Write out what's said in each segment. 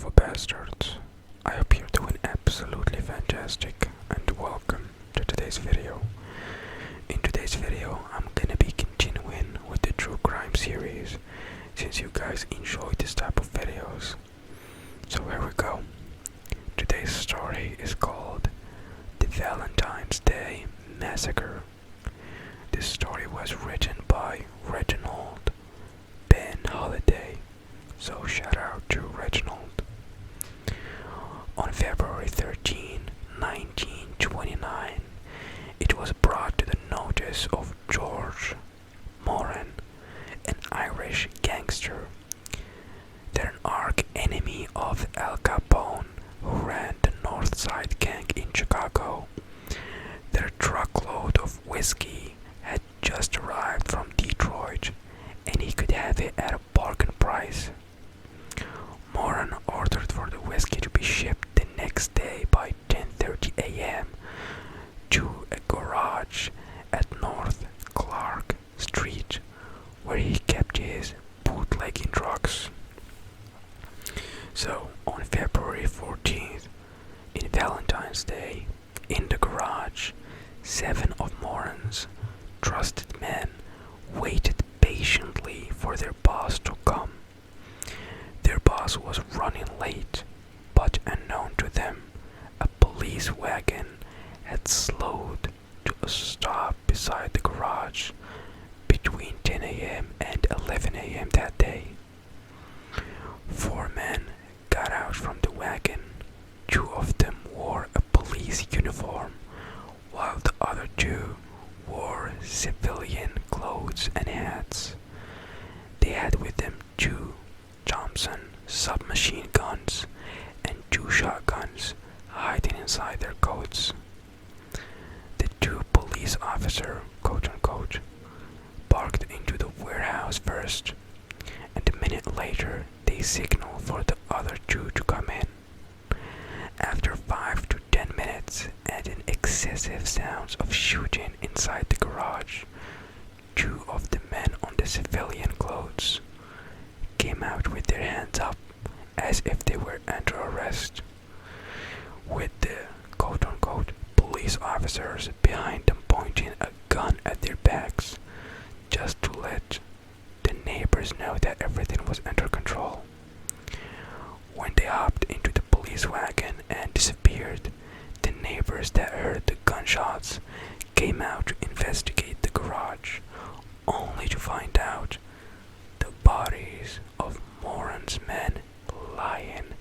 beautiful bastards. I hope you're doing absolutely fantastic and welcome to today's video. In today's video, I'm gonna be continuing with the true crime series since you guys enjoy this type of videos. So here we go. Today's story is called The Valentine's Day Massacre. This story was written by Reginald Ben Holiday. So shout out to Reginald. On February 13, 1929, it was brought to the notice of George Moran, an Irish gangster, that an arch enemy of Al Capone, who ran the North Side Gang in Chicago, that a truckload of whiskey had just arrived from Detroit and he could have it at a bargain price. Moran ordered for the whiskey to be shipped the next day by 10:30 a.m. to a garage at North Clark Street, where he kept his bootlegging trucks. So, on February 14th, in Valentine's Day, in the garage, 7 of Moran's trusted men waited patiently for their boss to come. Their boss was running late, but unknown to them, a police wagon had slowed to a stop beside the garage between 10 a.m. and 11 a.m. that day. 4 men got out from the wagon. 2 of them wore a police uniform, while the other 2 wore civilian clothes and hats. They had with them 2 Thompson submachine guns and 2 shotguns hiding inside their coats. The 2 police officers, quote unquote, barked into the warehouse first, and a minute later they signaled for the other 2 to come in. After 5 to 10 minutes and an excessive sounds of shooting inside the garage, 2 of the men on the civilian clothes came out with their hands up as if they were under arrest, with the quote-unquote police officers behind them pointing a gun at their backs just to let the neighbors know that everything was under control. When they hopped into the police wagon and disappeared, the neighbors that heard the gunshots came out to investigate the garage, only to find out the bodies of Moran's men lying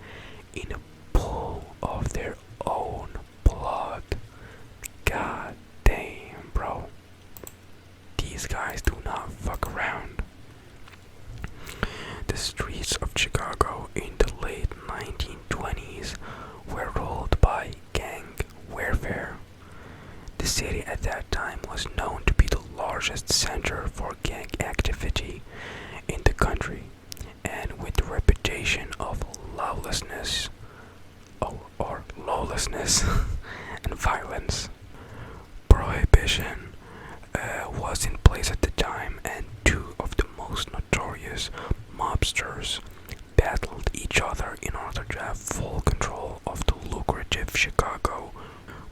in a pool of their own blood. God damn, bro. These guys do not fuck around. The streets of Chicago in the late 1920s were ruled by gang warfare. The city at that time was known to be the largest center for gang activity in the country, and with the reputation of lawlessness or lawlessness and violence. Prohibition was in place at the time, and 2 of the most notorious mobsters battled each other in order to have full control of the lucrative Chicago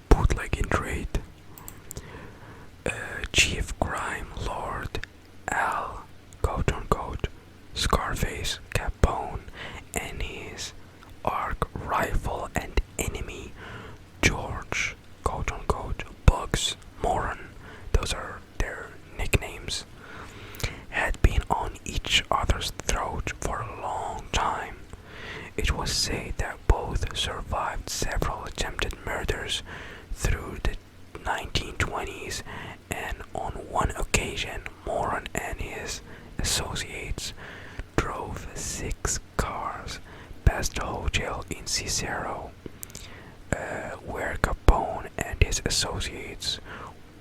bootlegging trade. Chief Crime Lord Al, quote-unquote, Scarface Capone, and his arch rival and enemy George, quote-unquote, Bugs Moran, those are their nicknames, had been on each other's throat for a long time. It was said that both survived several attempted murders through the 1920s, and on one occasion Moran and his associates drove 6 cars past the hotel in Cicero, where Capone and his associates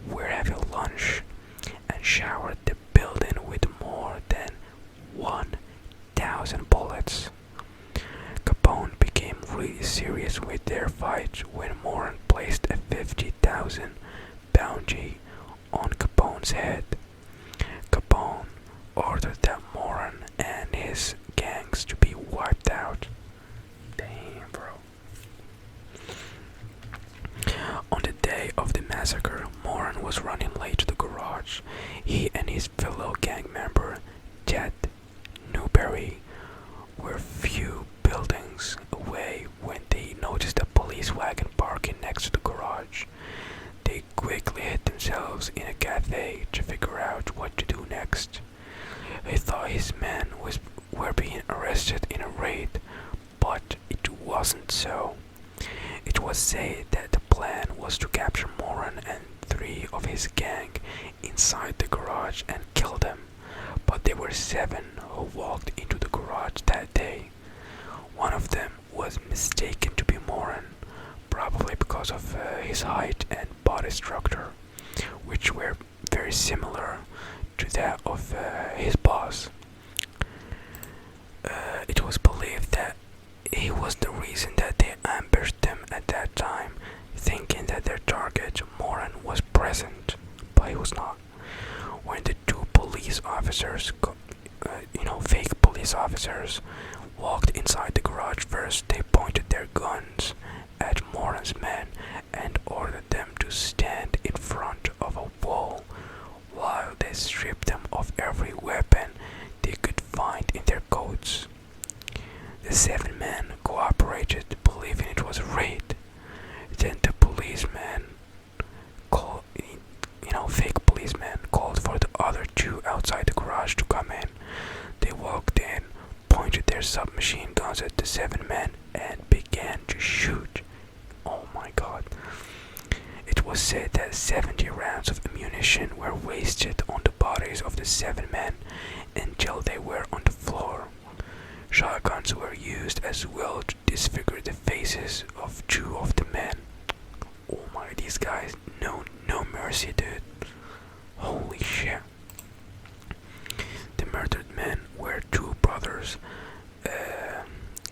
were having lunch, and showered the building with more than 1,000 bullets. Capone became really serious with their fight when Moran placed a $50,000 bounty on Capone's head. Capone ordered that Moran and his gangs to be wiped out. Damn. massacre, Moran was running late to the garage. He and his fellow gang member, Ted Newberry, were few buildings away when they noticed a police wagon parking next to the garage. They quickly hid themselves in a cafe to figure out what to do next. He thought his men were being arrested in a raid, but it wasn't so. It was said that the plan was to capture Moran and 3 of his gang inside the garage and kill them, but there were 7 who walked into the garage that day. One of them was mistaken to be Moran, probably because of his height and body structure, which were very similar to that of his boss. It was believed that he was the reason that they ambushed them at that time, thinking that their target, Moran, was present, but he was not. When the 2 police officers, fake police officers, walked inside the garage first, they pointed their guns at Moran's men and ordered them to stand in front of a wall while they stripped them of every weapon they could find in their coats. The 7 men cooperated, believing it was a raid. Then the fake policeman called for the other 2 outside the garage to come in. They walked in, pointed their submachine guns at the 7 men, and began to shoot. Oh my god. It was said that 70 rounds of ammunition were wasted on the bodies of the 7 men until they were on the floor. Shotguns were used as well to disfigure the faces of 2 of the men. Oh my, these guys, no mercy, dude. Holy shit. The murdered men were 2 brothers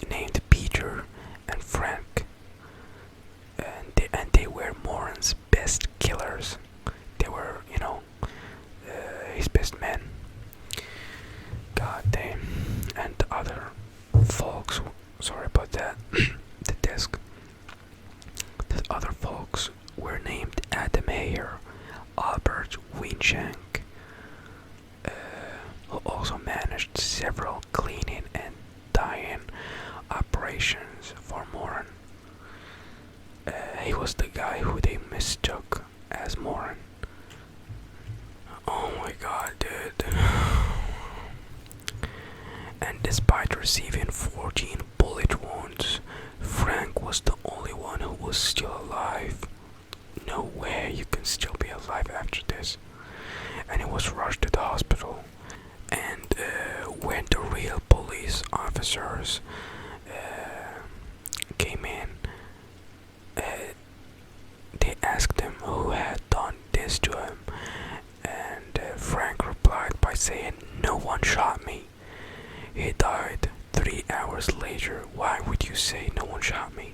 named Peter and Frank, and they were Moran's best killers. They were, his best men. God damn. And the other folks, sorry about that, the desk. The other folks were named Adam Mayer, Albert Winshank, who also managed several cleaning and dyeing operations for Moran. He was the guy who they mistook as Moran. Oh my god, dude. And despite receiving 14 bullet wounds, Frank was the only one who was still alive. No way you can still be alive after this. And he was rushed to the hospital. And when the real police officers came in, they asked him who had done this to him. And Frank replied by saying, "No one shot me." He died 3 hours later. Why would you say no one shot me?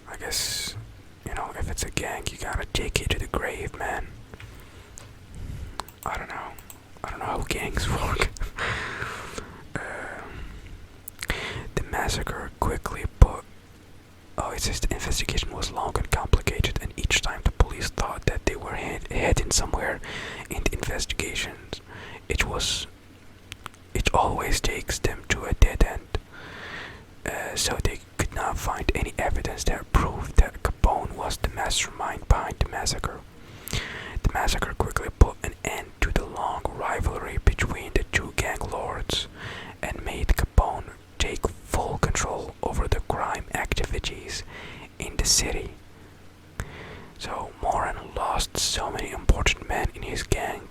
I guess, if it's a gang, you gotta take it to the grave, man. I don't know how gangs work. The massacre quickly it says the investigation was long and complicated, and each time the police thought that they were heading somewhere in the investigations, it always takes them to a dead end. So they could not find any evidence that proved that Capone was the mastermind behind the massacre. The massacre quickly put an end to the long rivalry between the 2 gang lords and made Capone take full control over the crime activities in the city. So Moran lost so many important men in his gang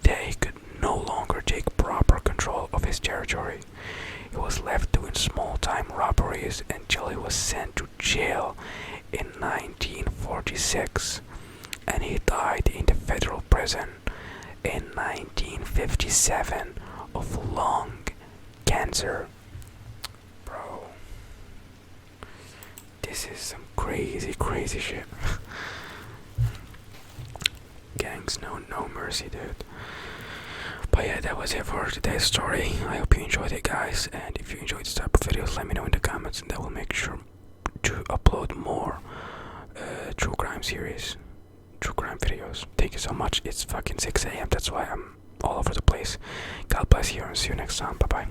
that he could no longer take proper control of his territory. He was left doing small-time robberies until he was sent to jail in 1946, and he died in the federal prison in 1957 of lung cancer. Bro, this is some crazy shit. Gangs know no mercy, dude. But yeah, that was it for today's story. I hope you enjoyed it, guys, and if you enjoyed this type of videos, let me know in the comments, and that will make sure to upload more true crime series. true crime videos. Thank you so much. It's fucking 6 a.m. That's why I'm all over the place. God bless you and see you next time. Bye bye.